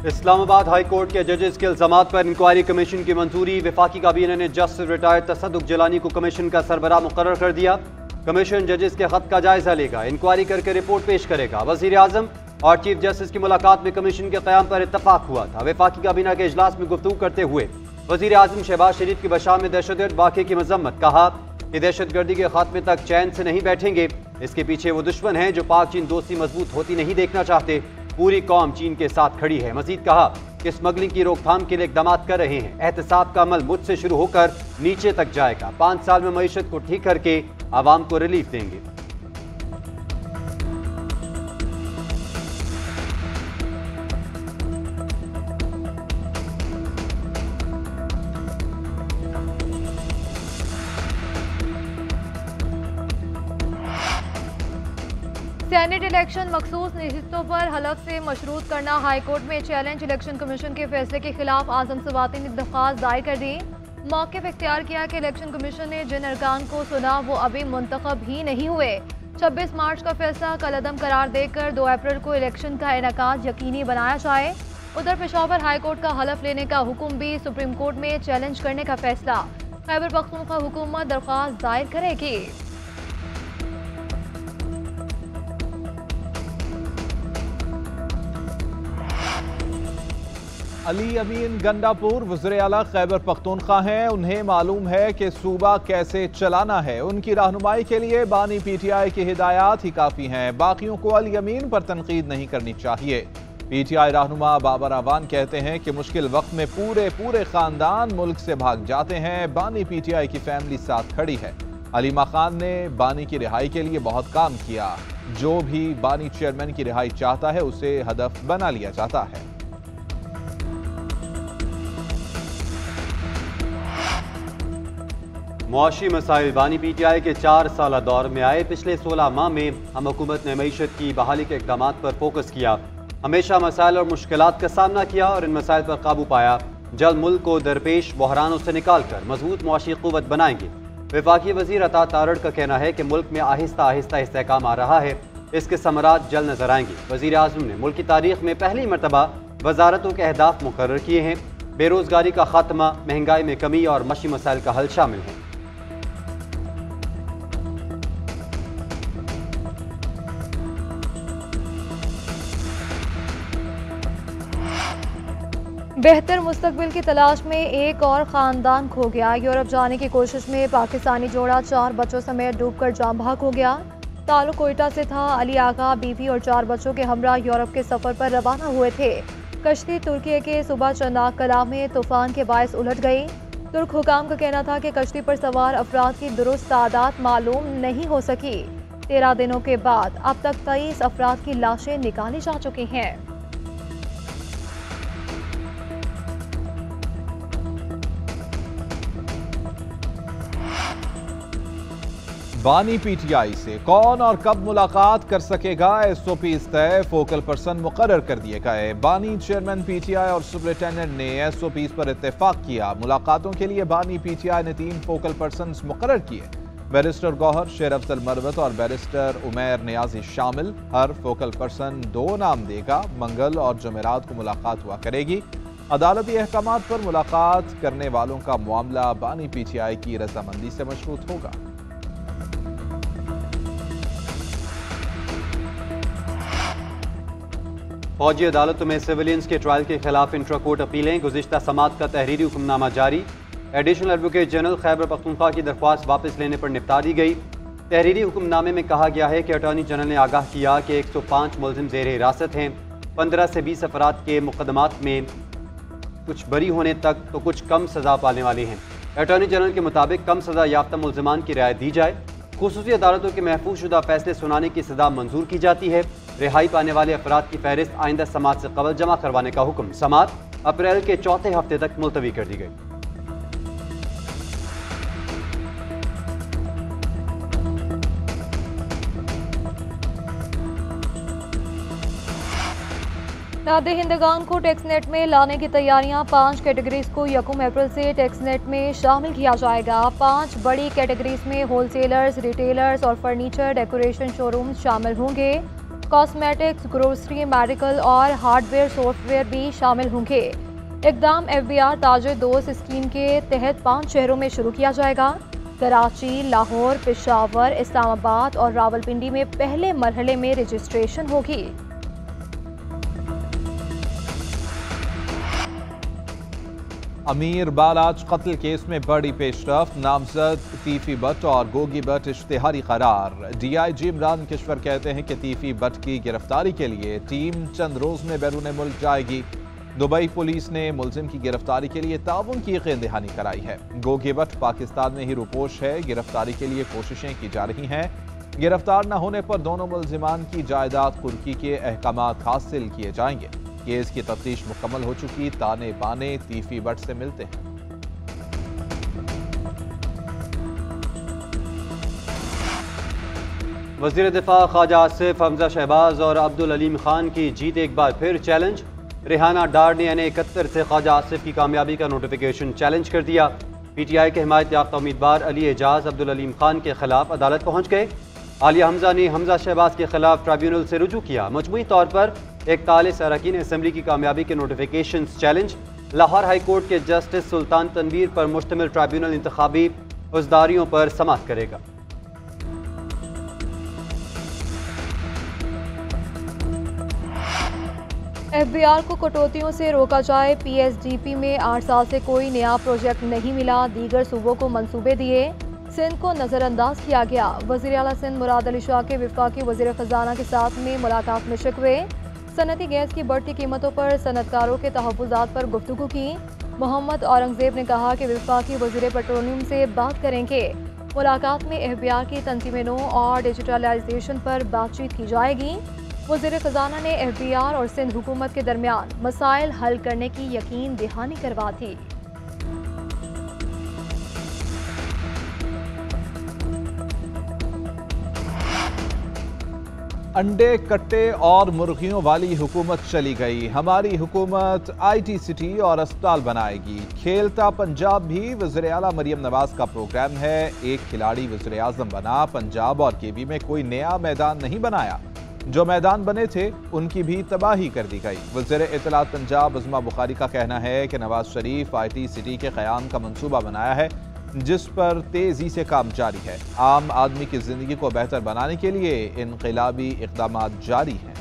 Islamabad high court के जजेस के इल्जामात पर इंक्वायरी कमीशन की मंजूरी। वफाकी काबीना ने जस्टिस रिटायर्ड तसद्दुक जिलानी को कमीशन का सरबराह मुकर्रर कर दिया। कमीशन जजेस के खत का जायजा लेगा, इंक्वायरी करके रिपोर्ट पेश करेगा। वजीर आजम और चीफ जस्टिस की मुलाकात में कमीशन के क़याम पर इत्तफाक हुआ था। वफाकी काबीना के इजलास में गुफ्तगू करते हुए वजीर आजम शहबाज शरीफ की बशार में दहशतगर्द वाक़े की मजम्मत, कहा कि दहशतगर्दी के खात्मे तक चैन से नहीं बैठेंगे। इसके पीछे वो दुश्मन हैं जो पाक चीन दोस्ती मजबूत होती नहीं देखना चाहते। पूरी कौम चीन के साथ खड़ी है। मजीद कहा कि स्मगलिंग की रोकथाम के लिए इकदाम कर रहे हैं। एहतसाब का अमल मुझसे शुरू होकर नीचे तक जाएगा। 5 साल में मईशत को ठीक करके आवाम को रिलीफ देंगे। सेनेट इलेक्शन मखसूस नशिस्तों पर हलफ से मशरूत करना हाई कोर्ट में चैलेंज। इलेक्शन कमीशन के फैसले के खिलाफ आजम सवाती ने दरख्वास्त दायर कर दी। मौक़िफ़ इख्तियार किया कि इलेक्शन कमीशन ने जिन अरकान को सुना वो अभी मुंतखब ही नहीं हुए। 26 मार्च का फैसला कलअदम करार देकर 2 अप्रैल को इलेक्शन का इनेकाद यकीनी बनाया जाए। उधर पेशावर हाई कोर्ट का हलफ लेने का हुक्म भी सुप्रीम कोर्ट में चैलेंज करने का फैसला। खैबर पख्तूनख्वा हुकूमत दरख्वास्त दायर करेगी। अली अमीन गंडापुर वज़ीर आला खैबर पख्तूनख्वा हैं। उन्हें मालूम है कि सूबा कैसे चलाना है। उनकी रहनुमाई के लिए बानी पीटीआई की हिदायत ही काफ़ी हैं। बाकियों को अली अमीन पर तनकीद नहीं करनी चाहिए। पीटीआई रहनुमा बाबर अवान कहते हैं कि मुश्किल वक्त में पूरे ख़ानदान मुल्क से भाग जाते हैं। बानी पीटीआई की फैमिली साथ खड़ी है। अलीमा खान ने बानी की रिहाई के लिए बहुत काम किया। जो भी बानी चेयरमैन की रिहाई चाहता है उसे हदफ बना लिया जाता है। मुआशी मसाइल बानी पीटीआई के 4 साला दौर में आए। पिछले 16 माह में हम हुकूमत ने मईशत की बहाली के इक़दाम पर फोकस किया। हमेशा मसाइल और मुश्किलात का सामना किया और इन मसाइल पर काबू पाया। जल्द मुल्क को दरपेश बहरानों से निकाल कर मजबूत मुआशी क़ुव्वत बनाएंगे। वफाकी वज़ीर अता तारड़ का कहना है कि मुल्क में आहिस्ता आहिस्ता इस्तेहकाम आ रहा है। इसके समरात जल्द नजर आएंगे। वज़ीर आज़म ने मुल्क की तारीख में पहली मरतबा वजारतों के अहदाफ मुकर्रर किए हैं। बेरोज़गारी का खात्मा, महंगाई में कमी और मशी मसाइल का हल शामिल हैं। बेहतर मुस्तकबिल की तलाश में एक और ख़ानदान खो गया। यूरोप जाने की कोशिश में पाकिस्तानी जोड़ा 4 बच्चों समेत डूबकर जाम भाग हो गया। ताल्लुक कोयटा से था। अली आगा, बीवी और 4 बच्चों के हमरा यूरोप के सफ़र पर रवाना हुए थे। कश्ती तुर्की के सुबह चनाक कला में तूफान के बायस उलट गई। तुर्क हुकाम का कहना था कि कश्ती पर सवार अफराद की दुरुस्त तादाद मालूम नहीं हो सकी। 13 दिनों के बाद अब तक 23 अफराद की लाशें निकाली जा चुकी हैं। बानी पीटीआई से कौन और कब मुलाकात कर सकेगा, एसओपी तय। फोकल पर्सन मुकर्रर कर दिए गए। बानी चेयरमैन पीटीआई और सुपरिटेंडेंट ने एसओपी पर इत्तेफाक किया। मुलाकातों के लिए बानी पीटीआई ने 3 फोकल पर्सन मुकर्रर किए। बैरिस्टर गौहर, शेर अफजल मरवत और बैरिस्टर उमैर नियाजी शामिल। हर फोकल पर्सन 2 नाम देगा। मंगल और जुमेरात को मुलाकात हुआ करेगी। अदालती अहकामात पर मुलाकात करने वालों का मामला बानी पीटीआई की रजामंदी से मशरूत होगा। फौजी अदालतों में सिविलियंस के ट्रायल के खिलाफ इंट्रा कोर्ट अपीलें। गुज़िश्ता समात का तहरीरी हुक्मनामा जारी। Additional advocate general Khyber Pakhtunkhwa की दरख्वास्त वापस लेने पर निपटा दी गई। तहरीरी हुक्मनामे में कहा गया है कि अटॉर्नी जनरल ने आगाह किया कि 105 मुलजिम ज़ेर हिरासत हैं। 15 से 20 अफराद के मुकदमात में कुछ बरी होने तक तो कुछ कम सज़ा पाने वाले हैं। अटॉर्नी जनरल के मुताबिक कम सज़ा याफ्ता मुलजिमान की रियायत दी जाए। खुसूसी अदालतों के महफूज शुदा फैसले सुनाने की सजा मंजूर की जाती है। रिहाई पाने वाले अफराद की फहरिस्त आइंदा समात से कबल जमा करवाने का हुक्म समात अप्रैल के 4थे हफ्ते तक मुलतवी कर दी गई। नादे हिंदगान को टैक्सनेट में लाने की तैयारियां। 5 कैटेगरीज को 1 अप्रैल से टैक्सनेट में शामिल किया जाएगा। 5 बड़ी कैटेगरीज में होलसेलर्स, रिटेलर्स और फर्नीचर डेकोरेशन शोरूम शामिल होंगे। कॉस्मेटिक्स, ग्रोसरी, मेडिकल और हार्डवेयर सॉफ्टवेयर भी शामिल होंगे। इकदाम FBR ताजिर दोस्त स्कीम के तहत 5 शहरों में शुरू किया जाएगा। कराची, लाहौर, पेशावर, इस्लामाबाद और रावलपिंडी में पहले मरहले में रजिस्ट्रेशन होगी। अमीर बालाज कत्ल केस में बड़ी पेशरफ, नामजद तीफी भट्ट और गोगी भट्ट इश्तिहारी करार। DIG इमरान किश्वर कहते हैं कि तीफी भट्ट की गिरफ्तारी के लिए टीम चंद रोज में बैरून मुल्क जाएगी। दुबई पुलिस ने मुलजिम की गिरफ्तारी के लिए ताउन की यकीन दहानी कराई है। गोगी भट्ट पाकिस्तान में ही रुपोश है। गिरफ्तारी के लिए कोशिशें की जा रही हैं। गिरफ्तार न होने पर दोनों मुलजिमान की जायदाद कुर्की के अहकामात हासिल किए जाएंगे। केस की तफ्तीश मुकम्मल हो चुकी। ताने बाने तीफी भट्ट से मिलते हैं। वज़ीर दिफा ख्वाजा आसिफ, हमजा शहबाज और अब्दुल अलीम खान की जीत एक बार फिर चैलेंज। रेहाना डार ने NA-71 से ख्वाजा आसिफ की कामयाबी का नोटिफिकेशन चैलेंज कर दिया। PTI के हिमायत याफ्ता उम्मीदवार अली एजाज अब्दुल अलीम खान के खिलाफ अदालत पहुंच गए। आलिया हमजा ने हमजा शहबाज के खिलाफ ट्राइब्यूनल से रुजू किया। मजमूई तौर पर 41 अरकान असम्बली की कामयाबी के notification challenge. Lahore high court के जस्टिस सुल्तान तनवीर पर मुश्तमिल ट्राइब्यूनल इंतखाबी उज़दारियों पर समाअत करेगा। FBR को कटौतियों से रोका जाए। PSDP में 8 साल से कोई नया प्रोजेक्ट नहीं मिला। दीगर सूबों को मंसूबे दिए, सिंध को नज़रअंदाज किया गया। वज़ीर आला सिंध मुराद अली शाह के वफाकी वज़ीर ख़जाना के साथ में मुलाकात में शिकवे। सनती गैस की बढ़ती कीमतों पर सनतकारों के तहफ़्फ़ुज़ात पर गुफ्तगू की। मोहम्मद औरंगज़ेब ने कहा कि वफाकी वज़ीर पेट्रोलियम से बात करेंगे। मुलाकात में FBR की तंज़ीम नौ और डिजिटलाइजेशन पर बातचीत की जाएगी। वज़ीर ख़जाना ने FBR और सिंध हुकूमत के दरमियान मसाइल हल करने की यकीन दहानी करवा दी। अंडे, कट्टे और मुर्गियों वाली हुकूमत चली गई। हमारी हुकूमत IT सिटी और अस्पताल बनाएगी। खेलता पंजाब भी वज़ीर आला मरियम नवाज का प्रोग्राम है। एक खिलाड़ी वज़ीर आज़म बना। पंजाब और KV में कोई नया मैदान नहीं बनाया। जो मैदान बने थे उनकी भी तबाही कर दी गई। वज़ीर इत्तलात पंजाब उज़मा बुखारी का कहना है कि नवाज शरीफ IT सिटी के क़याम का मंसूबा बनाया है, जिस पर तेजी से काम जारी है। आम आदमी की जिंदगी को बेहतर बनाने के लिए इनक़िलाबी इक़दामात जारी हैं।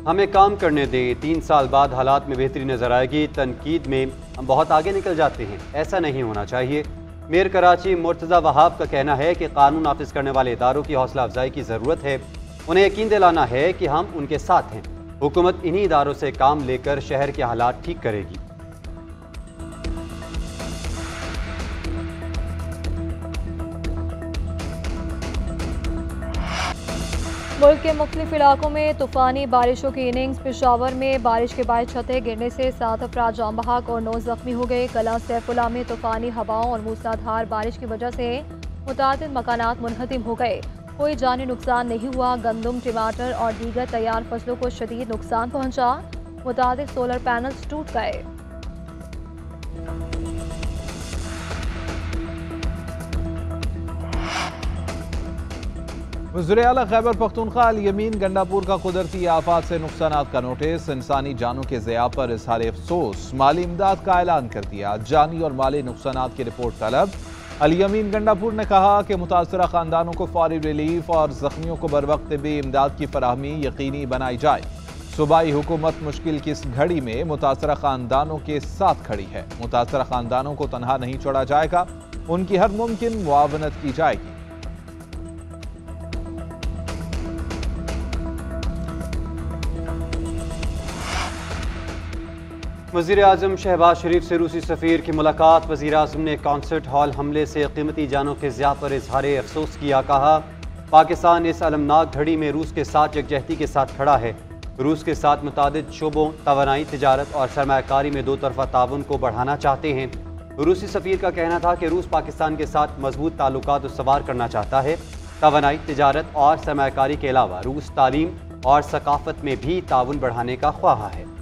हमें काम करने दें, 3 साल बाद हालात में बेहतरी नजर आएगी। तनकीद में हम बहुत आगे निकल जाते हैं, ऐसा नहीं होना चाहिए। मेयर कराची मुर्तज़ा वहाब का कहना है कि कानून नाफिज करने वाले इदारों की हौसला अफजाई की ज़रूरत है। उन्हें यकीन दिलाना है कि हम उनके साथ हैं। हुकूमत इन्हीं इदारों से काम लेकर शहर के हालात ठीक करेगी। मुल्क के मुख्तलिफ इलाकों में तूफ़ानी बारिशों की इनिंग्स। पेशावर में बारिश के बाद छतें गिरने से 7 अफराद जाम बहक और 9 जख्मी हो गए। कला सैफुल्ला में तूफ़ानी हवाओं और मूसलाधार बारिश की वजह से मुतादिद मकानात मुनहदिम हो गए। कोई जानी नुकसान नहीं हुआ। गंदम, टमाटर और दीगर तैयार फसलों को शदीद नुकसान पहुंचा। मुतादिद सोलर पैनल्स टूट गए। वज़ीर आला खैबर पख्तूनख्वा अल यमीन गंडापुर का कुदरती आफात से नुकसानात का नोटिस। इंसानी जानों के ज़िया पर इज़हार अफसोस। माली इमदाद का ऐलान कर दिया। जानी और माली नुकसानात की रिपोर्ट तलब। अल यमीन गंडापुर ने कहा कि मुतासरा खानदानों को फौरी रिलीफ और जख्मियों को बर वक्त भी इमदाद की फराहमी यकीनी बनाई जाए। सूबाई हुकूमत मुश्किल की इस घड़ी में मुतासरा खानदानों के साथ खड़ी है। मुतासरा खानदानों को तनहा नहीं छोड़ा जाएगा, उनकी हर मुमकिन मुआवनत की जाएगी। वज़ीर आज़म शहबाज शरीफ से रूसी सफ़ीर की मुलाकात। वज़ीर आज़म ने कॉन्सर्ट हॉल हमले से कीमती जानों के ज़िया पर इजहार अफसोस किया। कहा, पाकिस्तान इस अलमनाक घड़ी में रूस के साथ यकजहती के साथ खड़ा है। रूस के साथ मुतादिद शोबों, तवानाई, तिजारत और सरमायाकारी में दो तरफ़ा ताउन को बढ़ाना चाहते हैं। रूसी सफ़ीर का कहना था कि रूस पाकिस्तान के साथ मजबूत ताल्लुकात सवार करना चाहता है। तवानाई, तिजारत और सरमायाकारी के अलावा रूस तालीम और सकाफ़त में भी ताउन बढ़ाने का ख्वाह है।